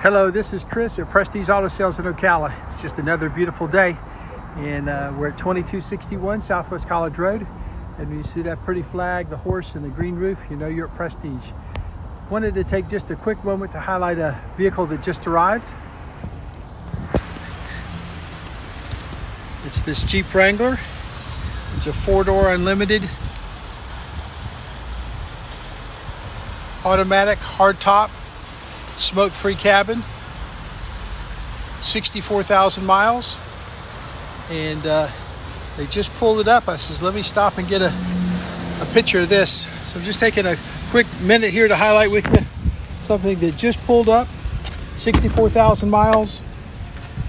Hello, this is Chris at Prestige Auto Sales in Ocala. It's just another beautiful day, and we're at 2261 Southwest College Road. And when you see that pretty flag, the horse, and the green roof, you know you're at Prestige. Wanted to take just a quick moment to highlight a vehicle that just arrived. It's this Jeep Wrangler. It's a 4-door Unlimited automatic hardtop, smoke-free cabin, 64,000 miles, and they just pulled it up. I says, let me stop and get a picture of this. So I'm just taking a quick minute here to highlight with you something that just pulled up, 64,000 miles.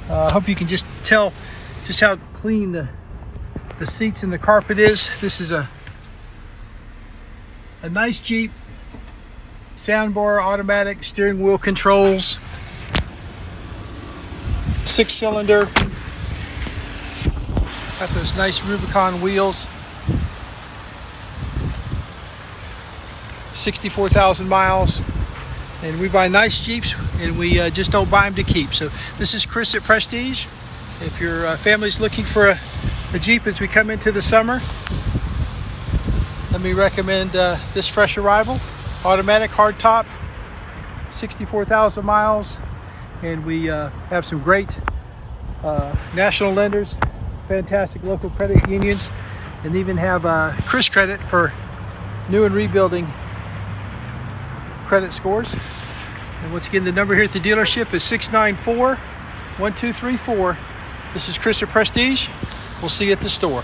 I hope you can just tell just how clean the seats and the carpet is. This is a nice Jeep. Soundbar, automatic, steering wheel controls, 6-cylinder, got those nice Rubicon wheels, 64,000 miles, and we buy nice Jeeps, and we just don't buy them to keep. So this is Chris at Prestige. If your family's looking for a Jeep as we come into the summer, let me recommend this fresh arrival. Automatic hardtop, 64,000 miles, and we have some great national lenders, fantastic local credit unions, and even have Chris Credit for new and rebuilding credit scores. And once again, the number here at the dealership is 694-1234. This is Chris at Prestige. We'll see you at the store.